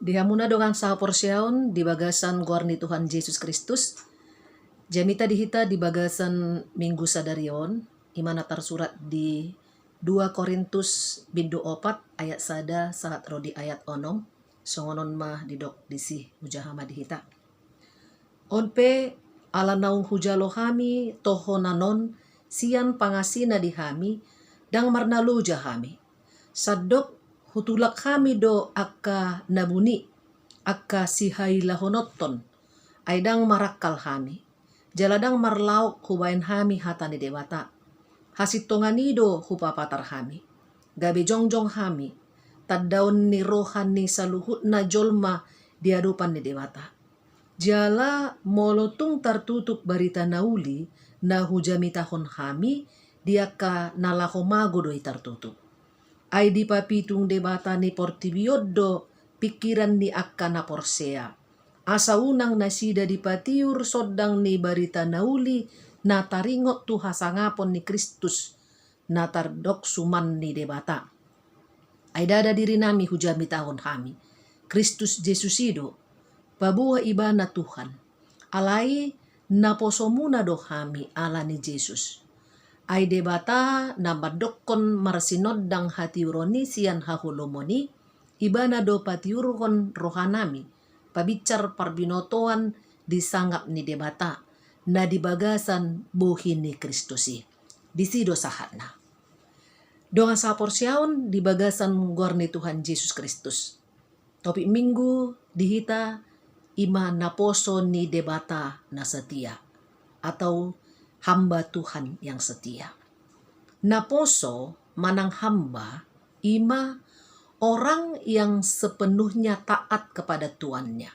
Dihamuna dengan saha porsiaon di bagasan guarni Tuhan Yesus Kristus. Jamita dihita di bagasan Minggu Sadarion, imana tersurat di 2 Korintus bindu 4 ayat sada saat rodi ayat onom, songonon mah didok disi mujahama dihita. Onpe ala naung hujalo hami toho nanon sian pangasina di hami dang marnalu jahami. Sadok hutulak kami do akka nabuni akka sihai lahonoton aidang marakal hami jaladang marlauk hubain hami hatani dewata hasitonganido hupapatar hami gabe jongjong hami taddaun ni rohan ni saluhut na jolma diadupan ni dewata jala molotung tertutup barita nauli na hujami tahun hami diaka nalahomago doi tertutup ai di papitung debata ni portibiodo pikiran ni akka na porsea. Asa unang nasida di patiur sodang ni barita nauli na taringot tu hasangapon ni Kristus na tardok suman ni debata. Ai dada diri nami hujami tahun kami. Kristus Jesusido pabuha iba na Tuhan. Alai naposomuna do kami ala ni Yesus. Ai debata na badokon marsinod dang hati uroni sian hahulomoni ibana do patiurkon rohanami pabicar parbinotoan disanggap ni debata na dibagasan buhin ni Kristusi disido sahatna donga sa porsiaon dibagasan guarni Tuhan Yesus Kristus topik minggu dihita ima naposo ni debata na setia atau hamba Tuhan yang setia. Naposo manang hamba ima orang yang sepenuhnya taat kepada tuannya.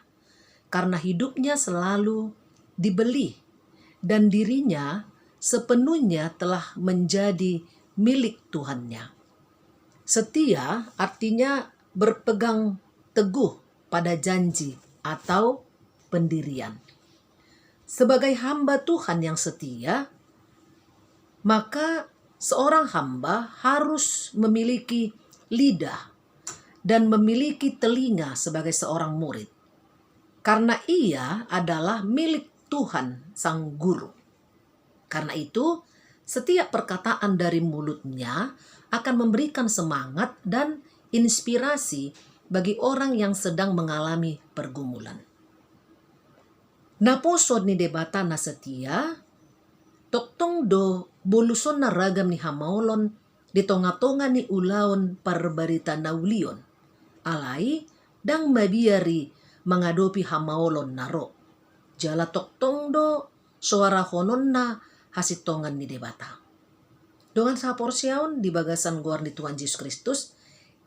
Karena hidupnya selalu dibeli dan dirinya sepenuhnya telah menjadi milik Tuhannya. Setia artinya berpegang teguh pada janji atau pendirian. Sebagai hamba Tuhan yang setia, maka seorang hamba harus memiliki lidah dan memiliki telinga sebagai seorang murid. Karena ia adalah milik Tuhan Sang Guru. Karena itu, setiap perkataan dari mulutnya akan memberikan semangat dan inspirasi bagi orang yang sedang mengalami pergumulan. Naposo ni debata na setia, toktong do boluson na ragam ni hamaolon di tonga-tonga ni ulaon parbarita naulion. Alai dang mabiari mengadopi hamaolon naro. Jala toktong do suara honon na hasitongan ni debata. Dengan sa porsiaon di bagasan guarni Tuhan Yesus Kristus,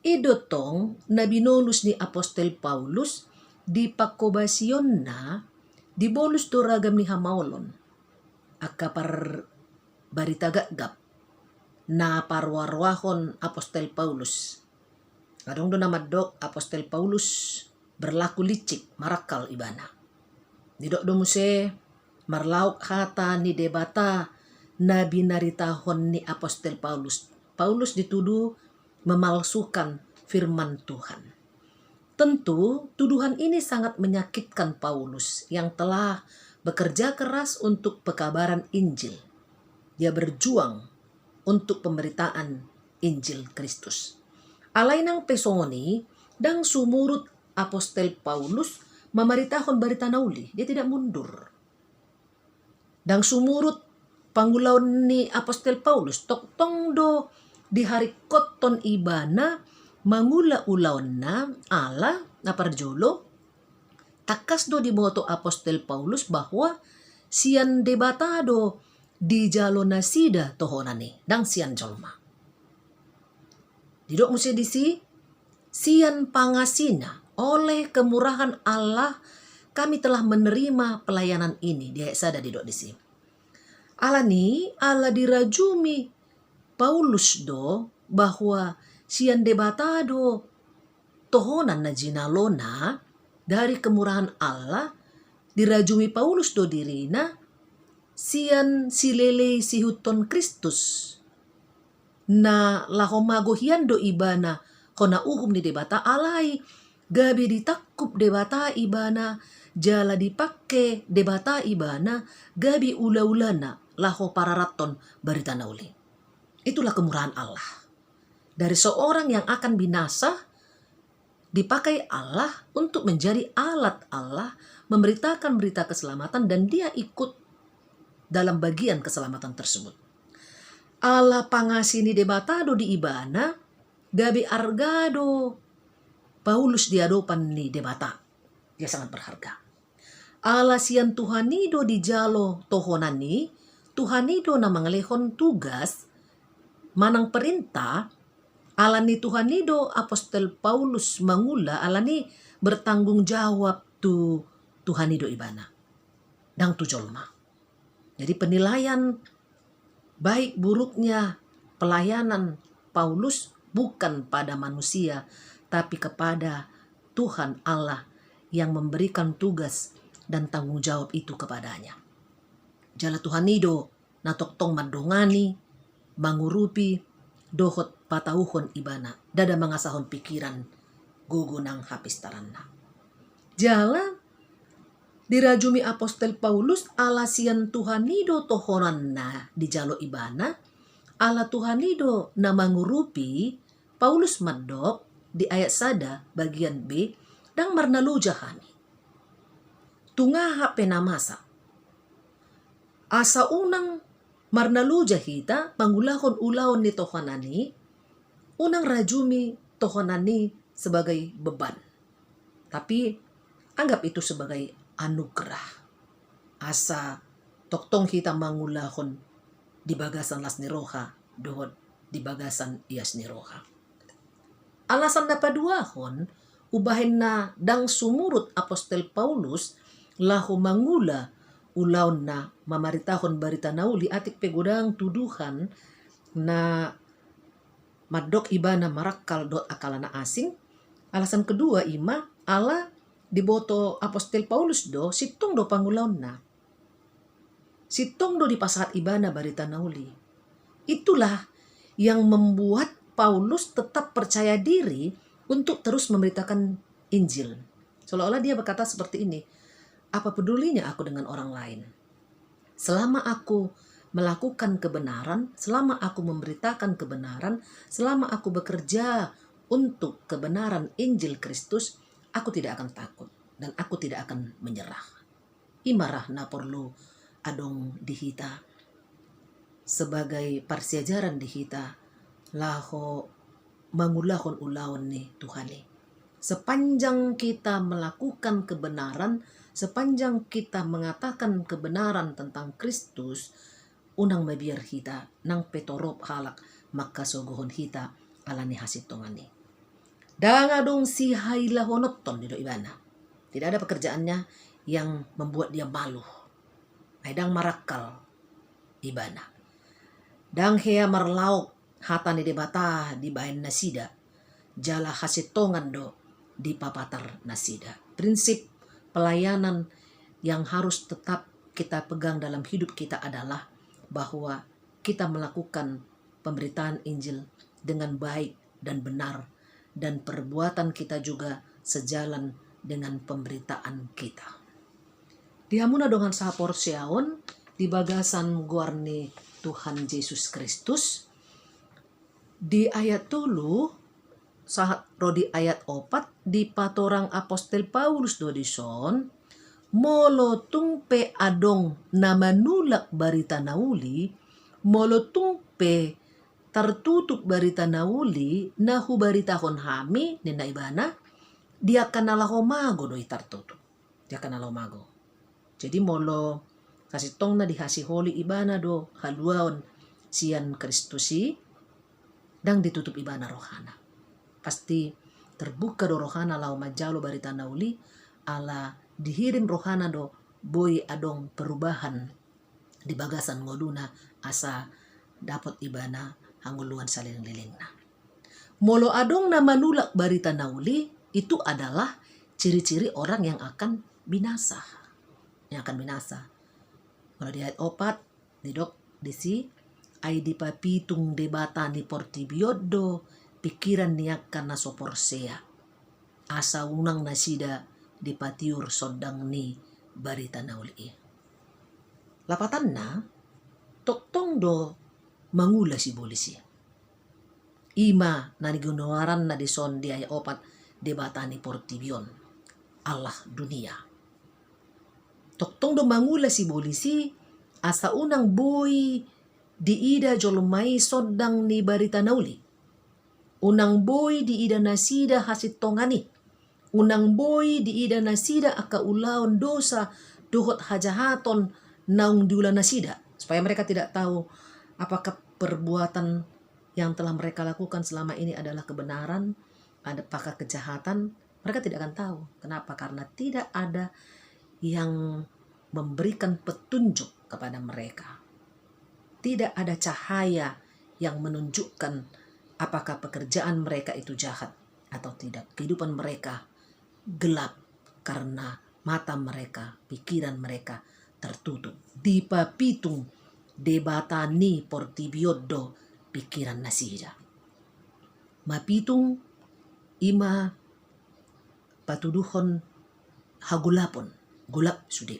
idotong na binolus ni Apostel Paulus di pakobasion na di bolus do ragam ni hamaolon akka par barita gagap na parwarwahon Apostel Paulus. Kadong do namadok Apostel Paulus berlaku licik marakal ibana. Didok do muse marlauk hata ni debata na binaritahon ni Apostel Paulus. Paulus dituduh memalsukan firman Tuhan. Tentu tuduhan ini sangat menyakitkan Paulus yang telah bekerja keras untuk pekabaran Injil. Dia berjuang untuk pemberitaan Injil Kristus. Alainang pesoni dang sumurut Apostel Paulus memaritahon barita nauli. Dia tidak mundur. Dang sumurut pangulaon ni Apostel Paulus toktong do di hari koton ibana mangula ulaon na ala na parjolo takas do di moto Apostel Paulus bahwa sian debatado di jalo nasida tohonani dang sian jolma. Didok musi disi sian pangasina oleh kemurahan Allah kami telah menerima pelayanan ini. Dia sada didok disi. Alani ala dirajumi Paulus do bahwa sian debatado tohonan na jinalona dari kemurahan Allah dirajumi Paulus do dirina sian silele sihuton Kristus na lahomago hian do ibana kona uhum ni debata alai gabi ditakup debata ibana, jala dipake debata ibana, gabi ula-ulana, laho pararaton barita nauli. Itulah kemurahan Allah. Dari seorang yang akan binasa, dipakai Allah untuk menjadi alat Allah, memberitakan berita keselamatan, dan dia ikut dalam bagian keselamatan tersebut. Allah pangasini debatado di ibana, gabi argado Paulus diadopan ni debata. Dia sangat berharga. Allah sian Tuhanido di jalo tohonani, Tuhanido na mangalehon tugas, manang perintah, ala ni Tuhanido Apostol Paulus mangula, ala ni bertanggung jawab tu Tuhanido ibana. Dang tu jolma. Jadi penilaian baik buruknya pelayanan Paulus bukan pada manusia, tapi kepada Tuhan Allah yang memberikan tugas dan tanggung jawab itu kepadanya. Jala Tuhanido na toktong madongani, mangurupi, dohot patauhon ibana, dada mangasahon pikiran, gugunang hapis taranna. Jala dirajumi Apostol Paulus ala sian Tuhanido tohonanna di jalo ibana, ala Tuhanido na mangurupi, Paulus madok di ayat sada bagian B, dang marnalujahani. Tungaha penamasa. Asa unang marnalujahita, mangulahon ulaon ni tohonani, unang rajumi tohonani sebagai beban. Tapi anggap itu sebagai anugerah. Asa toktong kita mangulahon di bagasan las niroha, dohot di bagasan ias niroha. Alasan napaduahon, ubahin na dang sumurut Apostol Paulus, lahu mangula ulaon na mamaritahon barita nauli atik pegodang tuduhan na madok ibana marakal dot akalana asing. Alasan kedua ima, ala diboto Apostol Paulus do, sitong do pangulaon na. Sitong do dipasahat ibana barita nauli. Itulah yang membuat Paulus tetap percaya diri untuk terus memberitakan Injil. Seolah-olah dia berkata seperti ini, apa pedulinya aku dengan orang lain? Selama aku melakukan kebenaran, selama aku memberitakan kebenaran, selama aku bekerja untuk kebenaran Injil Kristus, aku tidak akan takut dan aku tidak akan menyerah. Imarah na perlu adong dihita sebagai parsiajaran dihita, laho mangulahon ulaon ni Tuhani. Sepanjang kita melakukan kebenaran, sepanjang kita mengatakan kebenaran tentang Kristus, unang mabiar hita nang petorop halak maka sogohon hita alani hasitongani. Dangadong si hailahonoton di do ibana. Tidak ada pekerjaannya yang membuat dia malu. Aidang marakal ibana. Dang hea marlaok hata ni debata di bahan nasida, jala hasitongan do di papatar nasida. Prinsip pelayanan yang harus tetap kita pegang dalam hidup kita adalah bahwa kita melakukan pemberitaan Injil dengan baik dan benar, dan perbuatan kita juga sejalan dengan pemberitaan kita. Dihamuna dengan sahapor siaon di bagasan guarni Tuhan Yesus Kristus. Di ayat tulu, saat rodi ayat 4, di patorang Apostol Paulus dodison, molo tungpe adong na manulak barita nauli, molo tungpe tertutup barita nauli, nahu baritahon hami, nina ibana, dia kanalaho mago doi tertutup. Dia kanalaho mago. Jadi molo kasih tong na dihasi holi ibana do haluaon sian Kristusi, dang ditutup ibana rohana. Pasti terbuka do rohana lau majalo barita nauli, ala dihirim rohana do boy adong perubahan di bagasan ngoduna asa dapat ibana hanguluan saling-lilingna. Molo adong na manulak barita nauli, itu adalah ciri-ciri orang yang akan binasa. Yang akan binasa. Kalau di ayat 4, didok disi, ay di papitung debata ni portibiodo, pikiran niya kana soporsea. asa unang nasida di patiur sodang ni barita nauli. Lapatanna, toktong do mangula si polisi. Ima na nigunawaran na dison di ay opat debata ni Portibion. Allah dunia. Toktong do mangula si polisi asa unang boy di ida jolmai sodang ni barita nauli. Unang boy di ida nasida hasit tongani. Unang boy di ida nasida aka ulaon dosa duhot hajahaton naung diulan nasida. Supaya mereka tidak tahu apakah perbuatan yang telah mereka lakukan selama ini adalah kebenaran, apakah kejahatan. Mereka tidak akan tahu. Kenapa? Karena tidak ada yang memberikan petunjuk kepada mereka. Tidak ada cahaya yang menunjukkan apakah pekerjaan mereka itu jahat atau tidak. Kehidupan mereka gelap karena mata mereka, pikiran mereka tertutup. Dipapitung debatani Portibiodo pikiran nasida. Mapitung ima patuduhon hagulapon, gulap sude.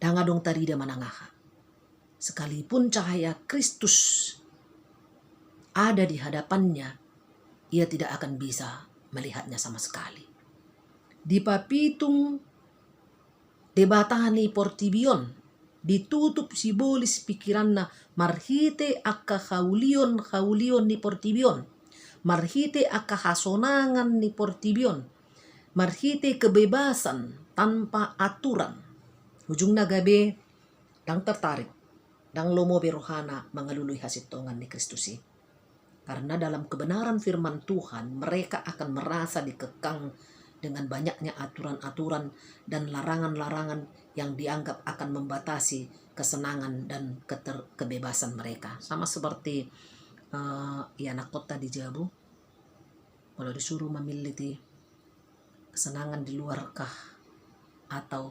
Dangadong tarida manangaha. Sekalipun cahaya Kristus ada di hadapannya, ia tidak akan bisa melihatnya sama sekali. Dipapitung debatani Portibion, ditutup si bolis pikiranna marhite akka haulion ni Portibion, marhite akka hasonangan ni Portibion, marhite kebebasan tanpa aturan. Ujungna gabe dang tertarik, dang lomo berohana mengalului hasitongan ni Kristusi. Karena dalam kebenaran firman Tuhan mereka akan merasa dikekang dengan banyaknya aturan-aturan dan larangan-larangan yang dianggap akan membatasi kesenangan dan kebebasan mereka. Sama seperti anak kota di Jabu, kalau disuruh memilih kesenangan di luarkah atau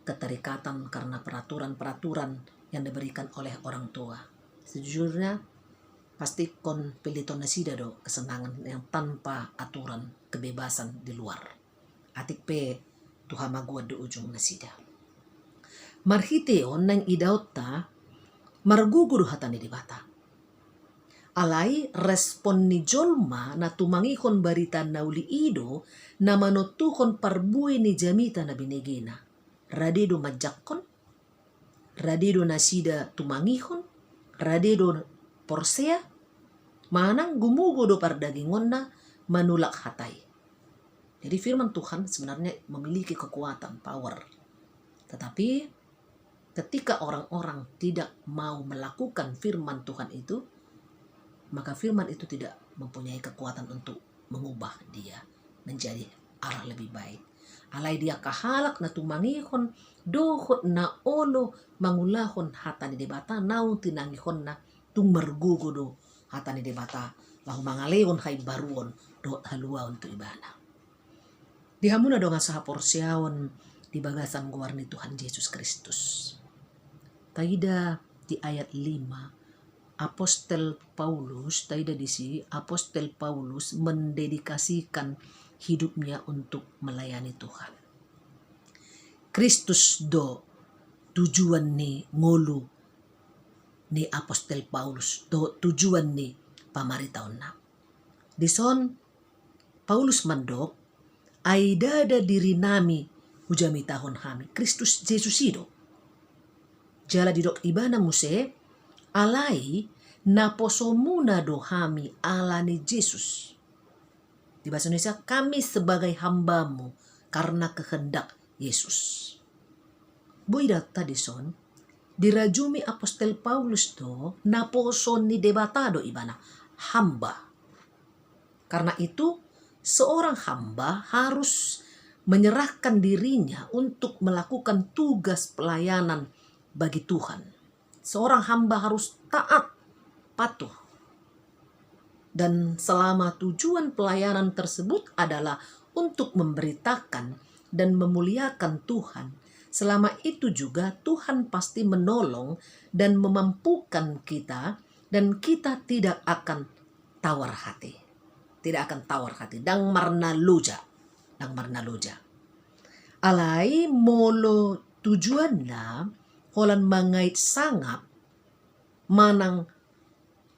keterikatan karena peraturan-peraturan yang diberikan oleh orang tua. Sejujurnya pasti kon peliton nasida do kesenangan yang tanpa aturan, kebebasan di luar. Atik pe Tuhan maguad do ujung nasida. Marhiteon nang idauta margugur hatani di bata. Alai respon ni jolma na tumangihon barita nauli ido na manutuhon parbui ni jamita na binegena. Radedo majakon, radedo nasida tumangihon, radedo porsea, manang gumugo do pardagingon na manulak hatay. Jadi firman Tuhan sebenarnya memiliki kekuatan, power. Tetapi ketika orang-orang tidak mau melakukan firman Tuhan itu, maka firman itu tidak mempunyai kekuatan untuk mengubah dia menjadi arah lebih baik. Alai dia kahalak na tumangihon dohot na olo mangulahon hatani debata naung tinangihon na tung mergugo do hatani debata lahu mangaleon hay baruon do haluaon tu ibana. Dihamuna dong asaha porsiaon di bagasan guarni Tuhan Yesus Kristus. Taida di ayat 5 Apostel Paulus, taida di sini Apostel Paulus mendedikasikan hidupnya untuk melayani Tuhan. Kristus do tujuan ni ngolu ni Apostel Paulus, do tujuan ni pamaritaon na. Dison Paulus mandok ay dada diri nami ujami tahon hami Kristus Yesus ido. Jala didok ibana muse alai naposomuna do hami ala ni Yesus. Di bahasa Indonesia, kami sebagai hambamu karena kehendak Yesus. Buida tadi son, dirajumi Apostel Paulus do naposon ni debatado ibana hamba. Karena itu seorang hamba harus menyerahkan dirinya untuk melakukan tugas pelayanan bagi Tuhan. Seorang hamba harus taat, patuh. Dan selama tujuan pelayanan tersebut adalah untuk memberitakan dan memuliakan Tuhan, selama itu juga Tuhan pasti menolong dan memampukan kita, dan kita tidak akan tawar hati. tidak akan tawar hati. Dang marna loja. Alai molo tujuanna holan mangait sangap manang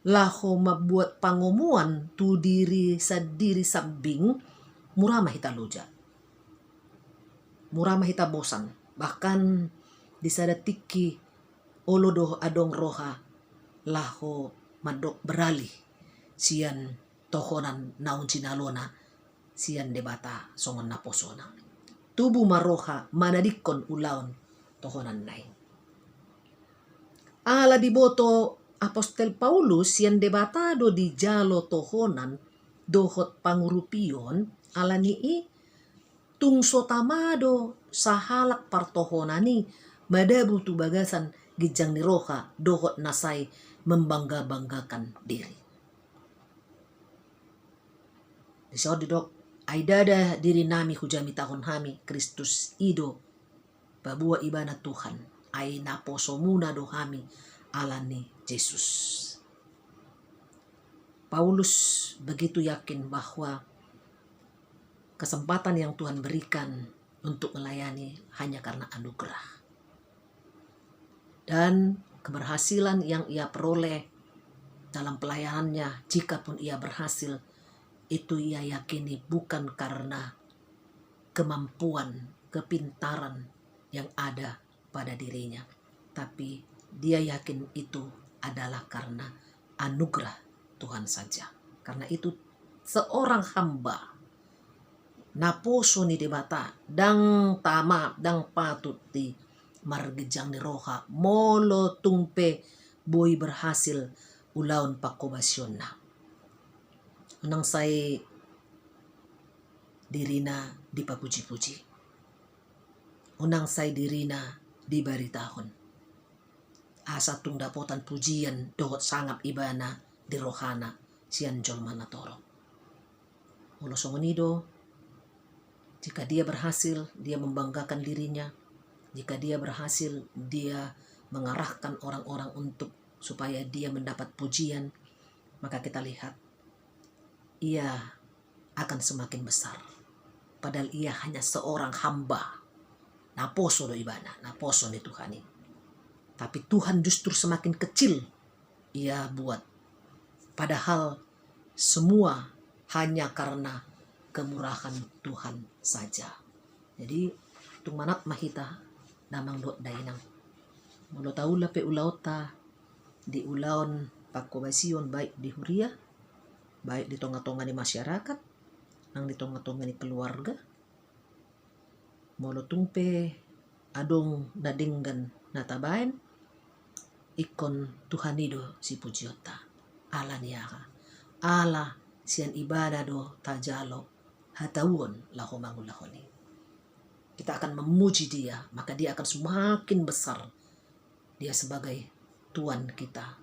laho mabuat pangumuan tu diri sa diri sabing murah mahita loja. Murah mahita bosan. Bahkan di sadatiki olodoh adong roha laho madok beralih sian tohonan naun cinalona sian debata songon naposona. Tubuh maroha manadikon ulaon tohonan nai. Ala diboto Apostel Paulus sian debatado di jalo tohonan dohot pangurupion ala nii tungso tamado sahalak partohonani madabu tu bagasan gijang ni roha dohot nasai membangga-banggakan diri. Disod dok aidada diri nami hujami tahun hami Kristus ido babua ibana Tuhan ai naposo muna do hami alani Yesus. Paulus begitu yakin bahwa kesempatan yang Tuhan berikan untuk melayani hanya karena anugerah. Dan keberhasilan yang ia peroleh dalam pelayanannya, jikapun ia berhasil, itu ia yakini bukan karena kemampuan, kepintaran yang ada pada dirinya. Tapi dia yakin itu adalah karena anugerah Tuhan saja. Karena itu seorang hamba naposo ni debata dang tama dang patut di margejang ni roha molo tungpe boy berhasil ulaon pakobasyon na. Unang say dirina dipapuji-puji. Unang say dirina dibaritahon. Asa tung dapotan pujian dohot sangap ibana di rohana sian jolma na toro. Molo songonido, jika dia berhasil, dia membanggakan dirinya. Jika dia berhasil, dia mengarahkan orang-orang untuk supaya dia mendapat pujian, maka kita lihat ia akan semakin besar. Padahal ia hanya seorang hamba. Naposo do ibana, naposo ni Tuhan ini. Tapi Tuhan justru semakin kecil ia buat. Padahal semua hanya karena kemurahan Tuhan saja. Jadi tung manap mahita namang dot dainang. Mulo taula pe ulauta di ulaon pakobasion baik di huria, baik di tonga-tonga di masyarakat, nang di tonga-tonga di keluarga. Mulo tungpe adong dadinggan natabain ikon Tuhanido si pujiota ala niaka ala sian ibadah do tajalo hatawon laho mangulahoni. Kita akan memuji dia, maka dia akan semakin besar. Dia sebagai Tuhan kita.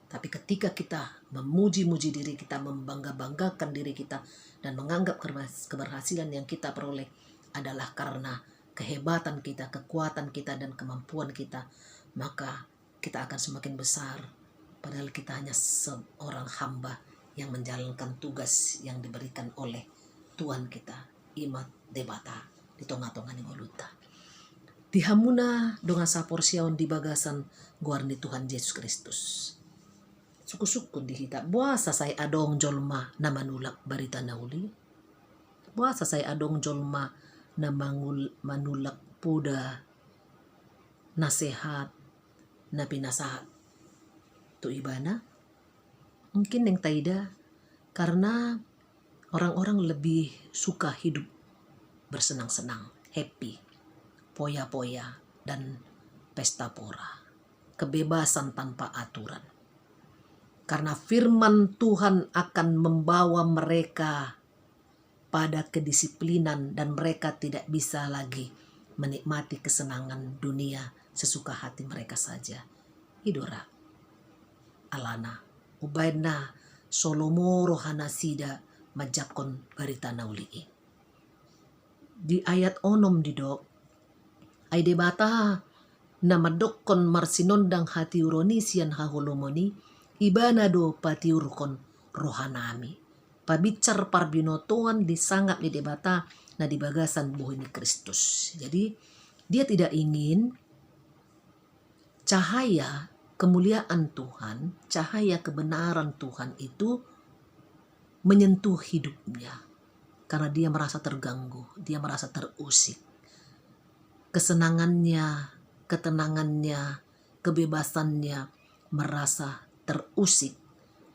Tapi ketika kita memuji-muji diri kita, membangga-banggakan diri kita, dan menganggap keberhasilan yang kita peroleh adalah karena kehebatan kita, kekuatan kita, dan kemampuan kita, maka kita akan semakin besar. Padahal kita hanya seorang hamba yang menjalankan tugas yang diberikan oleh Tuhan kita, imat debata di tonga-tonga ni ngoluta. Dihamuna dengan saporsiaon di bagasan guarni Tuhan Yesus Kristus. Suku-suku dihita, buasa saya adong jolma na manulak barita nauli. Buasa saya adong jolma na manulak puda nasehat na pinasahat. Tu ibana mungkin yang taida karena orang-orang lebih suka hidup bersenang-senang, happy, poya-poya, dan pesta pora. Kebebasan tanpa aturan. Karena firman Tuhan akan membawa mereka pada kedisiplinan dan mereka tidak bisa lagi menikmati kesenangan dunia sesuka hati mereka saja. Hidora alana ubaidna solomoro hanasida majakon barita naulii. Di ayat onom didok ay debata na madokkon marsinondang hati uronisian haholomoni ibana do patiurkon rohanami. Pabicar parbinotoan disangap di debata na di bagasan buah ini Kristus. Jadi dia tidak ingin cahaya kemuliaan Tuhan, cahaya kebenaran Tuhan itu menyentuh hidupnya. Karena dia merasa terganggu, dia merasa terusik. Kesenangannya, ketenangannya, kebebasannya merasa terusik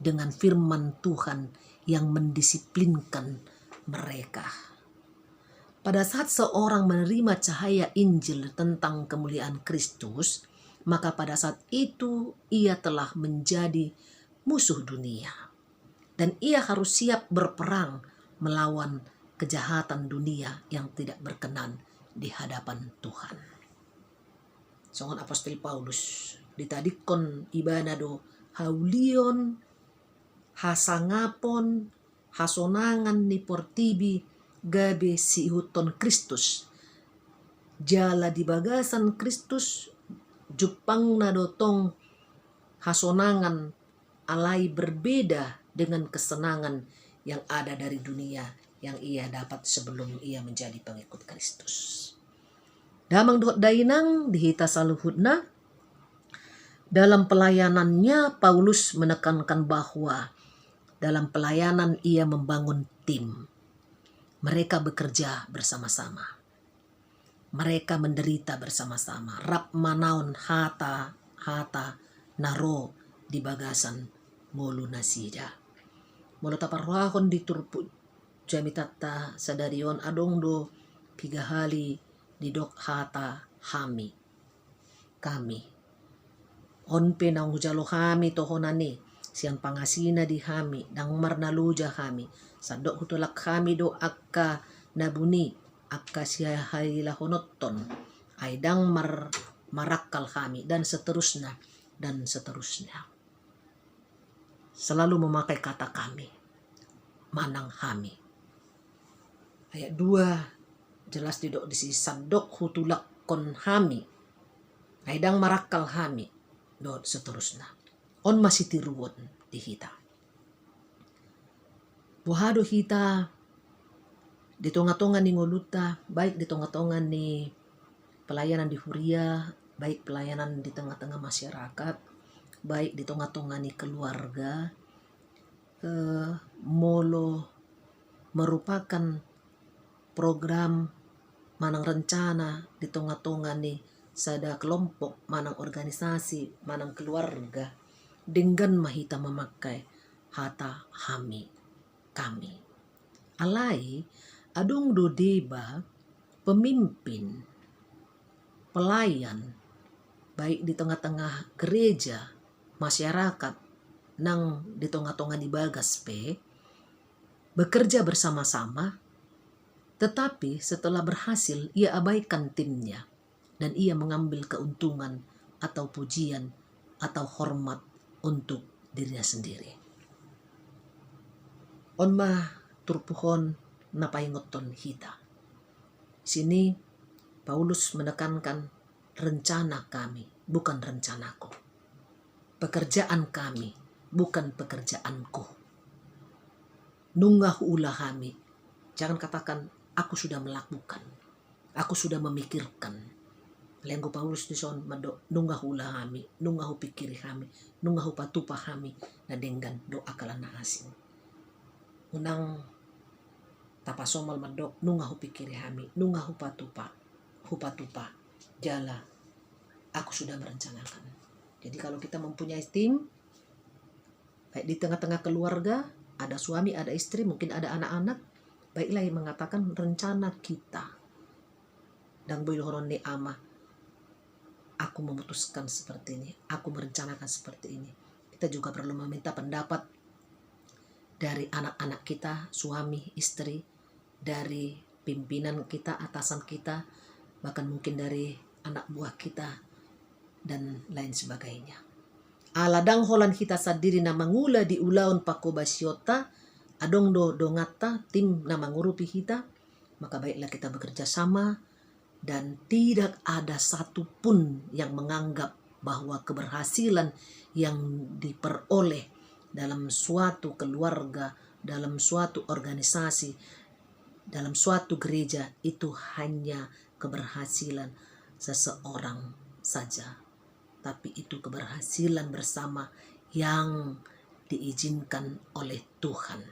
dengan firman Tuhan yang mendisiplinkan mereka. Pada saat seorang menerima cahaya Injil tentang kemuliaan Kristus, maka pada saat itu ia telah menjadi musuh dunia. Dan ia harus siap berperang melawan kejahatan dunia yang tidak berkenan di hadapan Tuhan. Songon Apostol Paulus ditadikon ibanado haulion hasangapon hasonangan ni portibi gabe sihuton Kristus jala di bagasan Kristus jupang nadotong hasonangan alai berbeda dengan kesenangan yang ada dari dunia yang ia dapat sebelum ia menjadi pengikut Kristus. Damang dohot dainang dihita saluhudna. Dalam pelayanannya Paulus menekankan bahwa dalam pelayanan ia membangun tim. Mereka bekerja bersama-sama. Mereka menderita bersama-sama. Rap manaon hata naro di bagasan molu nasida. Molo taparwahon di turpu jamitata sadarion adong do pigahali di dok hata kami. Onpe na hujalo kami tohonani siang pangasina di kami dang marnaluja kami sadok hutulak kami do akka nabuni akka siya hayla honotton ay dang marakal kami dan seterusnya. Selalu memakai kata kami, manang kami. Ayat 2 jelas di sini sadok hutulak kon kami ay dang marakal kami do seterusnya. On masih tiruon di hita. Buhado hita di tonga-tonga ni ngoluta, baik di tonga-tonga ni pelayanan di Huria, baik pelayanan di tengah-tengah masyarakat, baik di tonga-tonga ni keluarga, molo merupakan program manang rencana di tonga-tonga ni sada kelompok, manang organisasi, manang keluarga, dengan mahita memakai hata kami. Alai adong do deba pemimpin, pelayan, baik di tengah-tengah gereja, masyarakat, nang di tengah-tengah di bagas bekerja bersama-sama, tetapi setelah berhasil ia abaikan timnya dan ia mengambil keuntungan atau pujian atau hormat untuk dirinya sendiri. Onma turpuhon napaingoton hita. Sini Paulus menekankan rencana kami, bukan rencanaku. Pekerjaan kami, bukan pekerjaanku. Nunggah ulah kami. Jangan katakan, aku sudah melakukan. Aku sudah memikirkan. Lenggo Paulus di son nunggah ulah kami, nunggah pikiri kami, nunggah patupa kami, na dengan doa kalana asing. Unang tapasomal madok, nunggah pikiri kami, nunggah patupa, jala, aku sudah merencanakan. Jadi kalau kita mempunyai tim, baik di tengah-tengah keluarga, ada suami, ada istri, mungkin ada anak-anak, baiklah yang mengatakan rencana kita. Dan boyhoron ni ama, aku memutuskan seperti ini, aku merencanakan seperti ini. Kita juga perlu meminta pendapat dari anak-anak kita, suami, istri, dari pimpinan kita, atasan kita, bahkan mungkin dari anak buah kita, dan lain sebagainya. Aladang holan kita sadiri na mangula di ulaon pakobasyota, adong do dongata tim na mangurupi kita, maka baiklah kita bekerja sama dan tidak ada satupun yang menganggap bahwa keberhasilan yang diperoleh dalam suatu keluarga, dalam suatu organisasi, dalam suatu gereja, itu hanya keberhasilan seseorang saja. Tapi itu keberhasilan bersama yang diizinkan oleh Tuhan.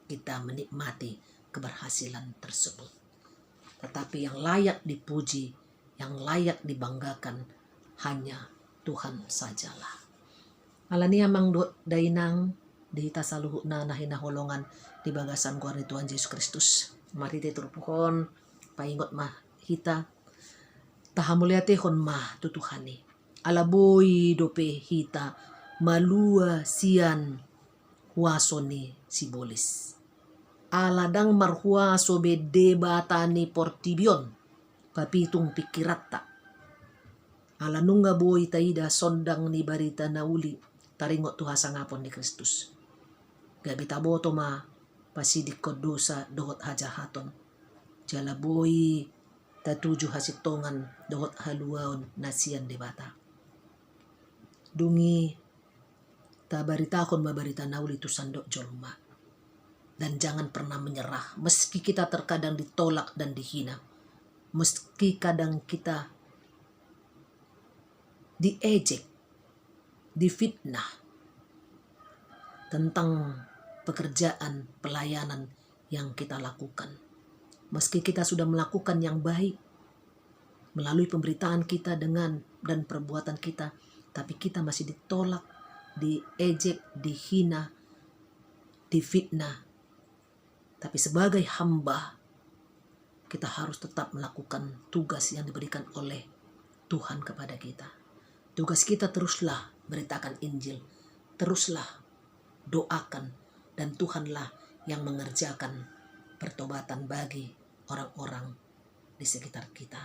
Kita menikmati keberhasilan tersebut. Tetapi yang layak dipuji, yang layak dibanggakan hanya Tuhan sajalah. Alani amang dainang dihita saluhuna na hinaholongan di bagasan guarni Tuhan Yesus Kristus. Mari turpuhon paingot mah hita tahamuliate hon mah tutuhani. Alaboy dope hita malua sian huasoni sibolis. Aladang marhua sobe debatani portibion papitung pikirata. Alanunga boy taida sondang ni barita nauli taringot tuha sangapon ni Kristus. Gabita boto ma pasidik ko dosa dohot hajahaton. Jala boy tatuju hasitongan dohot haluaon nasian debata. Dungi tabaritakon mabarita nauli tu sandok jolma. Dan jangan pernah menyerah meski kita terkadang ditolak dan dihina. Meski kadang kita diejek, difitnah tentang pekerjaan, pelayanan yang kita lakukan. Meski kita sudah melakukan yang baik melalui pemberitaan kita dan perbuatan kita, tapi kita masih ditolak, diejek, dihina, difitnah. Tapi sebagai hamba, kita harus tetap melakukan tugas yang diberikan oleh Tuhan kepada kita. Tugas kita teruslah beritakan Injil, teruslah doakan, dan Tuhanlah yang mengerjakan pertobatan bagi orang-orang di sekitar kita.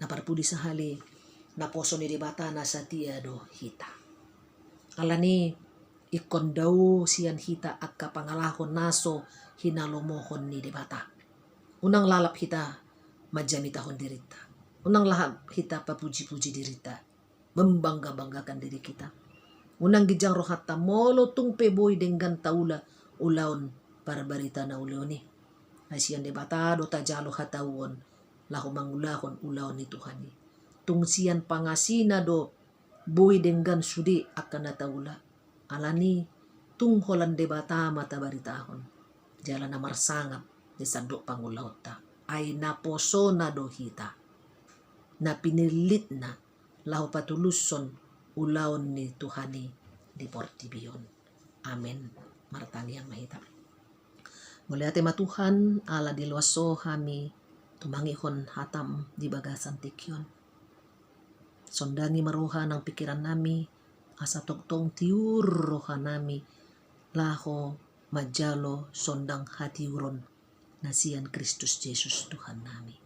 Naparpudi sahali naposo ni debata na satia do hita. Alani ikon daw siyan hita akka pangalahon naso hinalomohon ni debata. Unang lalap hita majamitahon dirita. Unang lahap hita papuji-puji dirita. Membangga-banggakan diri kita. Unang gijang rohata molo tung peboy denggan taula ulaon para barita na uleoni. Asian debata do tajalo hatawon lahu mangulahon ulaon ni Tuhani. Tung siyan pangasina do boy denggan sudi akan nataula. Alani tung holan debata mata baritahon. Jalan namar sangap di sandok pangulauta. Ay naposo na do hita. Na pinilit na lahu patuluson ulaon ni Tuhani di portibion. Amen. Martani yang mahita. Mulai tema Tuhan ala di luaso kami tumangihon hatam di bagasan tikyon. Sondangi maruha ng pikiran nami asa toktong tiur roha nami laho majalo sondang hatiuron nasian Kristus Yesus Tuhan nami.